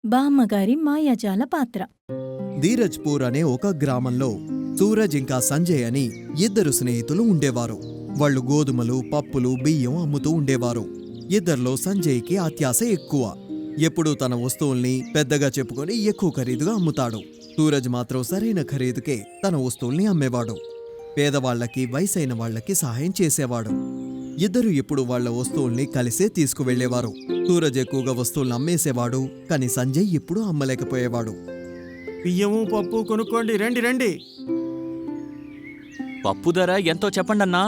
బామ్మగారి మాయాజాల పాత్ర. ధీరజ్పూర్ అనే ఒక గ్రామంలో సూరజ్ ఇంకా సంజయ్ అని ఇద్దరు స్నేహితులు ఉండేవారు. వాళ్ళు గోధుమలు, పప్పులు, బియ్యం అమ్ముతూ ఉండేవారు. ఇద్దరిలో సంజయ్కి అత్యాశ ఎక్కువ. ఎప్పుడూ తన వస్తువుల్ని పెద్దగా చెప్పుకొని ఎక్కువ ఖరీదుగా అమ్ముతాడు. సూరజ్ మాత్రం సరైన ఖరీదుకే తన వస్తువుల్ని అమ్మేవాడు. పేదవాళ్లకి, వయసైన వాళ్లకి సహాయం చేసేవాడు. ఇద్దరు ఇప్పుడు వాళ్ల వస్తువుల్ని కలిసే తీసుకువెళ్లేవారు. సూరజ్ ఎక్కువగా వస్తువులను అమ్మేసేవాడు, కాని సంజయ్ ఇప్పుడు అమ్మలేకపోయేవాడు. బియ్యము, పప్పు కొనుక్కోండి, రండి రండి. పప్పు ధర ఎంతో చెప్పండన్నా.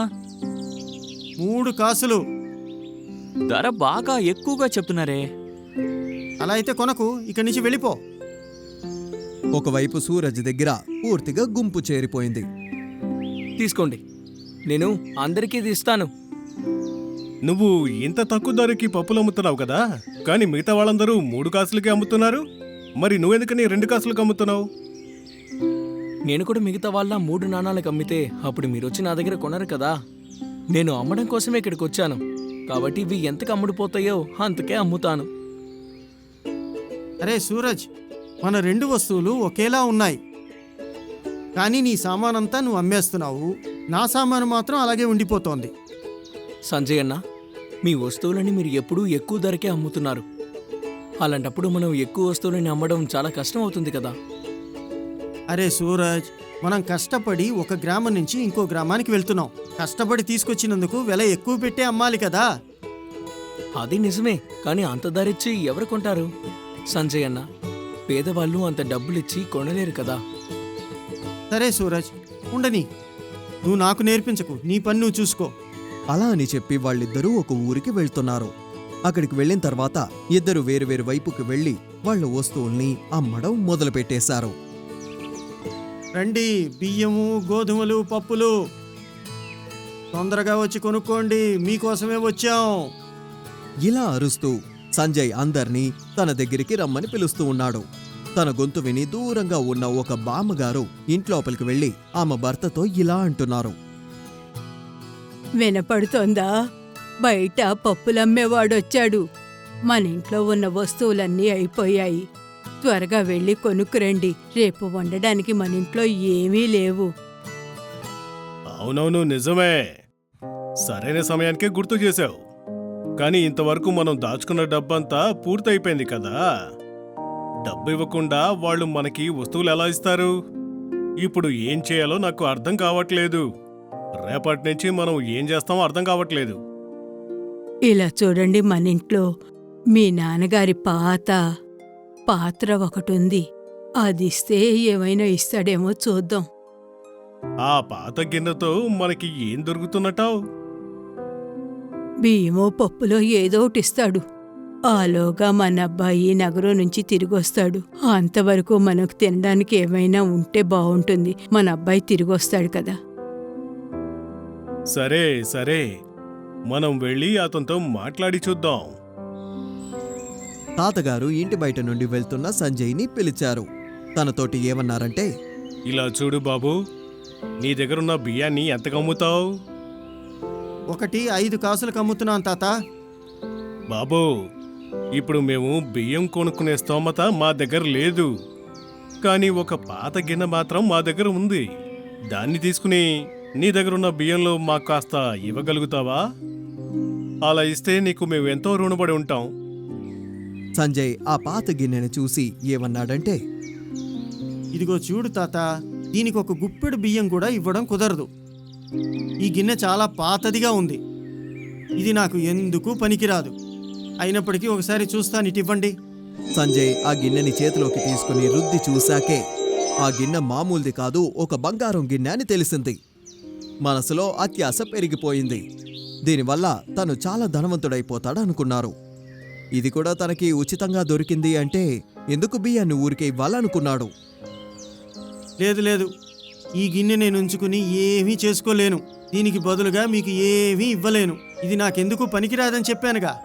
3 కాసులు. ధర బాగా ఎక్కువగా చెప్తున్నారే. అలా అయితే కొనకు, ఇక్కడి నుంచి వెళ్ళిపో. ఒకవైపు సూరజ్ దగ్గర పూర్తిగా గుంపు చేరిపోయింది. తీసుకోండి, నేను అందరికీ ఇస్తాను. నువ్వు ఇంత తక్కువ ధరకి పప్పులు అమ్ముతున్నావు కదా, కానీ మిగతా వాళ్ళందరూ 3 కాసులకే అమ్ముతున్నారు. మరి నువ్వెందుకని 2 కాసులకు అమ్ముతున్నావు? నేను కూడా మిగతా వాళ్ళ 3 నాణాలకు అమ్మితే అప్పుడు మీరొచ్చి నా దగ్గర కొనరు కదా. నేను అమ్మడం కోసమే ఇక్కడికి వచ్చాను, కాబట్టి ఇవి ఎంతకు అమ్ముడుపోతాయో అంతకే అమ్ముతాను. అరే సూరజ్, మన 2 వస్తువులు ఒకేలా ఉన్నాయి, కానీ నీ సామానంతా నువ్వు అమ్మేస్తున్నావు, నా సామాను మాత్రం అలాగే ఉండిపోతోంది. సంజయ్ అన్న, మీ వస్తువులని మీరు ఎప్పుడూ ఎక్కువ ధరకే అమ్ముతున్నారు. అలాంటప్పుడు మనం ఎక్కువ వస్తువులని అమ్మడం చాలా కష్టం అవుతుంది కదా. అరే సూరజ్, మనం కష్టపడి ఒక గ్రామం నుంచి ఇంకో గ్రామానికి వెళ్తున్నాం. కష్టపడి తీసుకొచ్చినందుకు వెల ఎక్కువ పెట్టే అమ్మాలి కదా. అది నిజమే, కానీ అంత ధరిచ్చి ఎవరు కొంటారు? సంజయ్ అన్న, పేదవాళ్ళు అంత డబ్బులిచ్చి కొనలేరు కదా. సరే సూరజ్, ఉండని, నువ్వు నాకు నేర్పించకు, నీ పని నువ్వు చూసుకో. అలా అని చెప్పి వాళ్ళిద్దరూ ఒక ఊరికి వెళ్తున్నారు. అక్కడికి వెళ్లిన తర్వాత ఇద్దరు వేరువేరు వైపుకి వెళ్లి వాళ్ళ వస్తువుల్ని అమ్మడం మొదలుపెట్టేశారు. రండి, బియ్యము, గోధుమలు, పప్పులు తొందరగా వచ్చి కొనుక్కోండి, మీకోసమే వచ్చాం. ఇలా అరుస్తూ సంజయ్ అందర్నీ తన దగ్గరికి రమ్మని పిలుస్తూ ఉన్నాడు. తన గొంతు విని దూరంగా ఉన్న ఒక బామ్మగారు ఇంట్లోపలికి వెళ్లి ఆమె భర్తతో ఇలా అంటున్నారు. వినపడుతోందా? బయట పప్పులమ్మేవాడొచ్చాడు. మన ఇంట్లో ఉన్న వస్తువులన్నీ అయిపోయాయి. త్వరగా వెళ్ళి కొనుక్కురండి. రేపు వండడానికి మన ఇంట్లో ఏమీ లేవు. అవునవును, నిజమే. సరైన సమయానికే గుర్తు చేశావు. కానీ ఇంతవరకు మనం దాచుకున్న డబ్బంతా పూర్తయిపోయింది కదా. డబ్బు ఇవ్వకుండా వాళ్ళు మనకి వస్తువులు ఎలా ఇస్తారు? ఇప్పుడు ఏం చేయాలో నాకు అర్థం కావట్లేదు. రేపటి నుంచి మనం ఏం చేస్తామో అర్థం కావట్లేదు. ఇలా చూడండి, మన ఇంట్లో మీ నాన్నగారి పాత్ర ఒకటుంది. అది ఇస్తే ఏమైనా ఇస్తాడేమో చూద్దాం. ఆ పాత గిన్నెతో మనకి ఏం దొరుకుతున్నట్టావు? బియ్యమో పప్పులో ఏదో ఒకటి ఇస్తాడు. ఆలోగా మన అబ్బాయి నగరం నుంచి తిరిగొస్తాడు. అంతవరకు మనకు తినడానికి ఏమైనా ఉంటే బావుంటుంది. మన అబ్బాయి తిరిగొస్తాడు కదా. సరే సరే, మనం వెళ్ళి అతనితో మాట్లాడి చూద్దాం. తాతగారు ఇంటి బయట నుండి వెళ్తున్న సంజయ్ని పిలిచారు. తనతోటి ఏమన్నారంటే, ఇలా చూడు బాబు, నీ దగ్గరున్న బియ్యాన్ని ఎంతకు అమ్ముతావు? ఒకటి 5 కాసులకు అమ్ముతున్నాను తాత. బాబూ, ఇప్పుడు మేము బియ్యం కొనుక్కునే స్తోమత మా దగ్గర లేదు. కానీ ఒక పాత గిన్నె మాత్రం మా దగ్గర ఉంది. దాన్ని తీసుకుని నీ దగ్గరున్న బియ్యంలో మాకు కాస్త ఇవ్వగలుగుతావా? అలా ఇస్తే నీకు మేము ఎంతో రుణపడి ఉంటాం. సంజయ్ ఆ పాత గిన్నెని చూసి ఏమన్నాడంటే, ఇదిగో చూడు తాత, దీనికి ఒక గుప్పెడు బియ్యం కూడా ఇవ్వడం కుదరదు. ఈ గిన్నె చాలా పాతదిగా ఉంది. ఇది నాకు ఎందుకు పనికిరాదు. అయినప్పటికీ ఒకసారి చూస్తాను, ఇటివ్వండి. సంజయ్ ఆ గిన్నెని చేతిలోకి తీసుకుని రుద్ది చూశాకే ఆ గిన్నె మామూలుది కాదు, ఒక బంగారం గిన్నె అని తెలిసింది. మనసులో అత్యాశ పెరిగిపోయింది. దీనివల్ల తను చాలా ధనవంతుడైపోతాడనుకున్నారు. ఇది కూడా తనకి ఉచితంగా దొరికింది అంటే ఎందుకు బియ్యాన్ని ఊరికే ఇవ్వాలనుకున్నాడు. లేదు లేదు, ఈ గిన్నె నేను ఉంచుకుని ఏమీ చేసుకోలేను. దీనికి బదులుగా మీకు ఏమీ ఇవ్వలేను. ఇది నాకెందుకు పనికిరాదని చెప్పానుగా.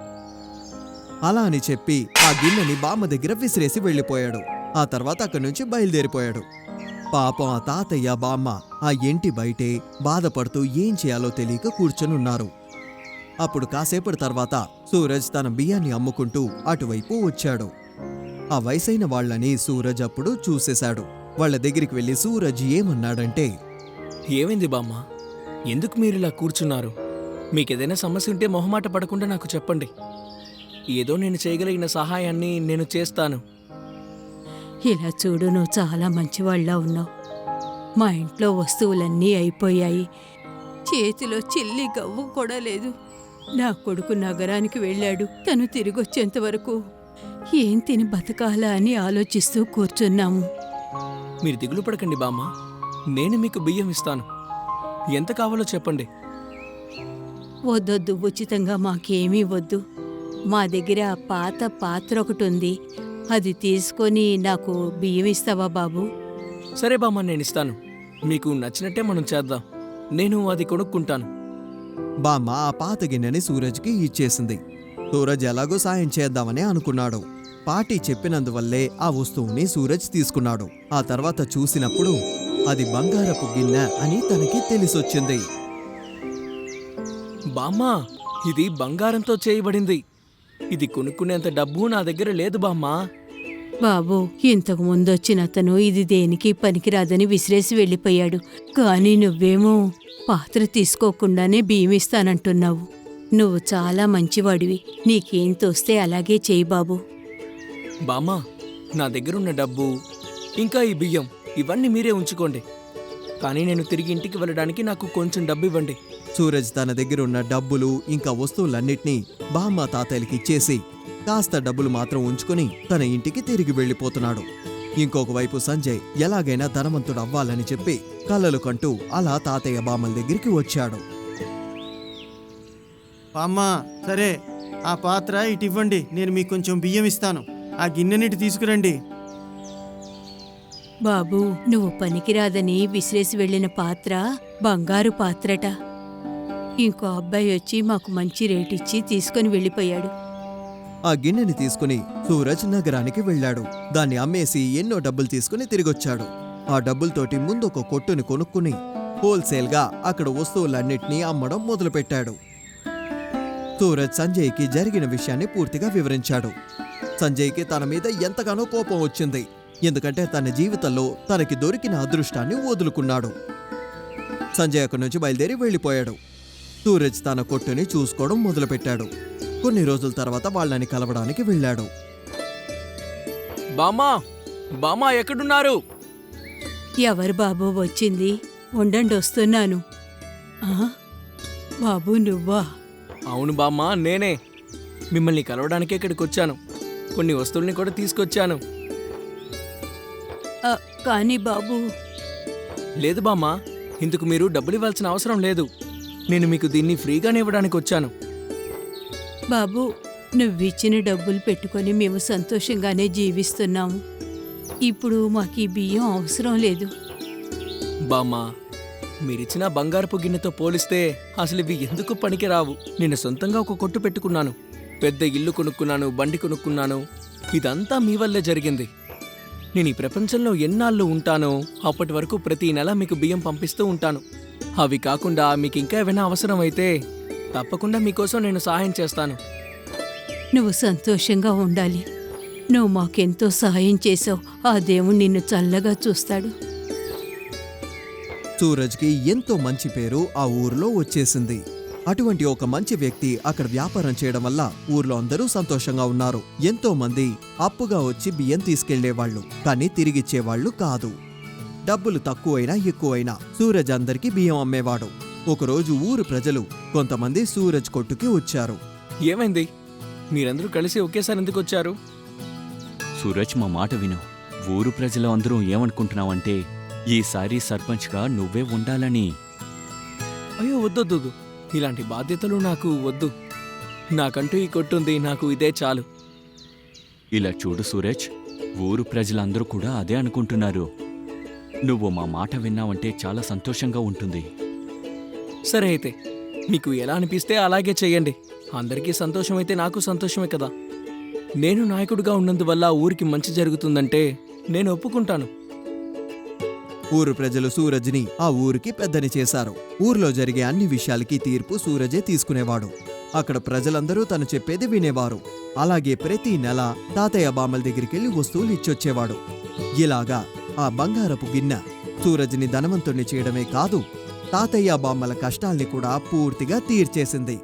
అలా అని చెప్పి ఆ గిన్నెని బామ్మ దగ్గర విసిరేసి వెళ్ళిపోయాడు. ఆ తర్వాత అక్కడి నుంచి బయలుదేరిపోయాడు. పాపం ఆ తాతయ్య, బామ్మ ఆ ఇంటి బయటే బాధపడుతూ ఏం చేయాలో తెలియక కూర్చొనున్నారు. అప్పుడు కాసేపటి తర్వాత సూరజ్ తన బియ్యాన్ని అమ్ముకుంటూ అటువైపు వచ్చాడు. ఆ వయసైన వాళ్ళని సూరజ్ అప్పుడు చూసేశాడు. వాళ్ళ దగ్గరికి వెళ్లి సూరజ్ ఏమన్నాడంటే, ఏమైంది బామ్మ? ఎందుకు మీరు ఇలా కూర్చున్నారు? మీకేదైనా సమస్య ఉంటే మొహమాట పడకుండా నాకు చెప్పండి. ఏదో నేను చేయగలిగిన సహాయాన్ని నేను చేస్తాను. ఇలా చూడు, నువ్వు చాలా మంచివాళ్ళ ఉన్నావు. మా ఇంట్లో వస్తువులన్నీ అయిపోయాయి. చేతిలో చిల్లి గవ్వు కూడా లేదు. నా కొడుకు నగరానికి వెళ్ళాడు. తను తిరిగొచ్చేంత వరకు ఏం తిని బతకాలా అని ఆలోచిస్తూ కూర్చున్నాము. మీరు దిగులు పడకండి బామ్మ, నేను మీకు బియ్యం ఇస్తాను. ఎంత కావాలో చెప్పండి. వద్దొద్దు, ఉచితంగా మాకేమీ వద్దు. మా దగ్గర ఆ పాత పాత్ర ఒకటి ఉంది. అది తీసుకొని నాకు బియ్యం ఇస్తావా బాబు? సరే బామ్మ, నేను ఇస్తాను. మీకు నచ్చినట్టే మనం చేద్దాం. నేను అది కొనుక్కుంటాను. బామ్మ ఆ పాత గిన్నెని సూరజ్కి ఇచ్చేసింది. సూరజ్ ఎలాగో సాయం చేద్దామని అనుకున్నాడు. పాటీ చెప్పినందువల్లే ఆ వస్తువుని సూరజ్ తీసుకున్నాడు. ఆ తర్వాత చూసినప్పుడు అది బంగారపు గిన్నె అని తనకి తెలిసొచ్చింది. బామ్మ, ఇది బంగారంతో చేయబడింది. ఇది కొనుక్కునేంత డబ్బు నా దగ్గర లేదు బామ్మా. బాబు, ఇంతకు ముందొచ్చిన అతను ఇది దేనికి పనికిరాదని విసిరేసి వెళ్ళిపోయాడు. కానీ నువ్వేమో పాత్ర తీసుకోకుండానే బియ్యం ఇస్తానంటున్నావు. నువ్వు చాలా మంచివాడివి. నీకేం తోస్తే అలాగే చేయి బాబు. బామ్మా, నా దగ్గరున్న డబ్బు ఇంకా ఈ బియ్యం ఇవన్నీ మీరే ఉంచుకోండి. కానీ నేను తిరిగి ఇంటికి వెళ్ళడానికి నాకు కొంచెం డబ్బు ఇవ్వండి. సూరజ్ తన దగ్గరున్న డబ్బులు ఇంకా వస్తువులన్నిటినీ బామ్మ తాతయ్యలకి ఇచ్చేసి కాస్త డబ్బులు మాత్రం ఉంచుకుని తన ఇంటికి తిరిగి వెళ్ళిపోతున్నాడు. ఇంకొక వైపు సంజయ్ ఎలాగైనా ధనవంతుడు అవ్వాలని చెప్పి కలలు కంటూ అలా తాతయ్య బామ్మల దగ్గరికి వచ్చాడు. అమ్మా, సరే, ఆ పాత్ర ఇటు ఇవ్వండి, నేను మీకు కొంచెం బియ్యం ఇస్తాను. ఆ గిన్నెనిటి తీసుకురండి. బాబు, నువ్వు పనికిరాదని విసిరేసి వెళ్ళిన పాత్ర బంగారు పాత్రట. ఇంకో అబ్బాయి వచ్చి మాకు మంచి రేటిచ్చి తీసుకొని వెళ్ళిపోయాడు. ఆ గిన్నెని తీసుకుని సూరజ్ నగరానికి వెళ్ళాడు. దాన్ని అమ్మేసి ఎన్నో డబ్బులు తీసుకుని తిరిగొచ్చాడు. ఆ డబ్బులతోటి ముందొక కొట్టుని కొనుక్కుని హోల్సేల్గా అక్కడ వస్తువులన్నిటినీ అమ్మడం మొదలుపెట్టాడు. సూరజ్ సంజయ్కి జరిగిన విషయాన్ని పూర్తిగా వివరించాడు. సంజయ్కి తన మీద ఎంతగానో కోపం వచ్చింది. ఎందుకంటే తన జీవితంలో తనకి దొరికిన అదృష్టాన్ని వదులుకున్నాడు. సంజయ్ అక్కడి నుంచి బయలుదేరి వెళ్ళిపోయాడు. సూరజ్ తన కొట్టుని చూసుకోవడం మొదలుపెట్టాడు. కొన్ని రోజుల తర్వాత వాళ్ళని కలవడానికి వెళ్ళాడు. బామ్మా, బామ్మా ఎక్కడున్నారు? ఎవరు బాబు వచ్చింది? ఉండండి, వస్తున్నాను. ఆ, బాబు నువ్వా? అవును బామ్మా, నేనే. మిమ్మల్ని కలవడానికే ఇక్కడికి వచ్చాను. కొన్ని వస్తువుల్ని కూడా తీసుకొచ్చాను. ఆ, కానీ బాబు, లేదు బామ్మా, ఇందుకు మీరు డబ్బులు ఇవ్వాల్సిన అవసరం లేదు. నేను మీకు దీన్ని ఫ్రీగానే ఇవ్వడానికి వచ్చాను. బాబు, నువ్విచ్చిన డబ్బులు పెట్టుకొని మేము సంతోషంగానే జీవిస్తున్నాము. ఇప్పుడు మాకు ఈ బియ్యం అవసరం లేదు. బామ్మా, మీరిచ్చిన బంగారపు గిన్నెతో పోలిస్తే అసలు ఇవి ఎందుకు పనికిరావు. నేను సొంతంగా ఒక కొట్టు పెట్టుకున్నాను, పెద్ద ఇల్లు కొనుక్కున్నాను, బండి కొనుక్కున్నాను. ఇదంతా మీ వల్లే జరిగింది. నేను ఈ ప్రపంచంలో ఎన్నాళ్ళు ఉంటానో అప్పటి వరకు ప్రతి నెల మీకు బియ్యం పంపిస్తూ ఉంటాను. అవి కాకుండా మీకు ఇంకా ఏమైనా అవసరం అయితే తప్పకుండా మీకోసం నేను సహాయం చేస్తాను. నువ్వు సంతోషంగా ఉండాలి. నువ్వు మాకెంతో సహాయం చేసావు. ఆ దేవుడు నిన్ను చల్లగా చూస్తాడు. సూరజ్కి ఎంతో మంచి పేరు ఆ ఊరిలో వచ్చేసింది. అటువంటి ఒక మంచి వ్యక్తి అక్కడ వ్యాపారం చేయడం వల్ల ఊర్లో అందరూ సంతోషంగా ఉన్నారు. ఎంతో మంది అప్పుగా వచ్చి బియ్యం తీసుకెళ్లేవాళ్లు, కానీ తిరిగిచ్చేవాళ్లు కాదు. డబ్బులు తక్కువైనా ఎక్కువైనా సూరజ్ అందరికీ బియ్యం అమ్మేవాడు. ఒకరోజు ఊరు ప్రజలు కొంతమంది సూరజ్ కొట్టుకి వచ్చారు. ఏమైంది? మీరందరూ కలిసి ఒకేసారి ఎందుకు వచ్చారు? సూరజ్, మా మాట విను. ఊరు ప్రజలు అందరూ ఏమనుకుంటున్నావంటే ఈసారి సర్పంచ్గా నువ్వే ఉండాలని. అయ్యో, వద్దొద్దు, ఇలాంటి బాధ్యతలు నాకు వద్దు. నాకంటూ ఈ కొట్టుంది, నాకు ఇదే చాలు. ఇలా చూడు సూరజ్, ఊరు ప్రజలందరూ కూడా అదే అనుకుంటున్నారు. నువ్వు మా మాట విన్నావంటే చాలా సంతోషంగా ఉంటుంది. సరే అయితే, మీకు ఎలా అనిపిస్తే అలాగే చెయ్యండి. అందరికీ సంతోషమైతే నాకు సంతోషమే కదా. నేను నాయకుడిగా ఉన్నందువల్ల ఊరికి మంచి జరుగుతుందంటే నేను ఒప్పుకుంటాను. ఊరు ప్రజలు సూరజ్ని ఆ ఊరికి పెద్దని చేశారు. ఊర్లో జరిగే అన్ని విషయాలకి తీర్పు సూరజే తీసుకునేవాడు. అక్కడ ప్రజలందరూ తను చెప్పేది వినేవారు. అలాగే ప్రతి నెల తాతయ్య బామ్మల దగ్గరికెళ్లి వస్తువులు ఇచ్చొచ్చేవాడు. ఇలాగా ఆ బంగారపు గిన్నె సూరజ్ని ధనవంతుణ్ణి చేయడమే కాదు, తాతయ్య బామ్మల కష్టాల్ని కూడా పూర్తిగా తీర్చేసింది.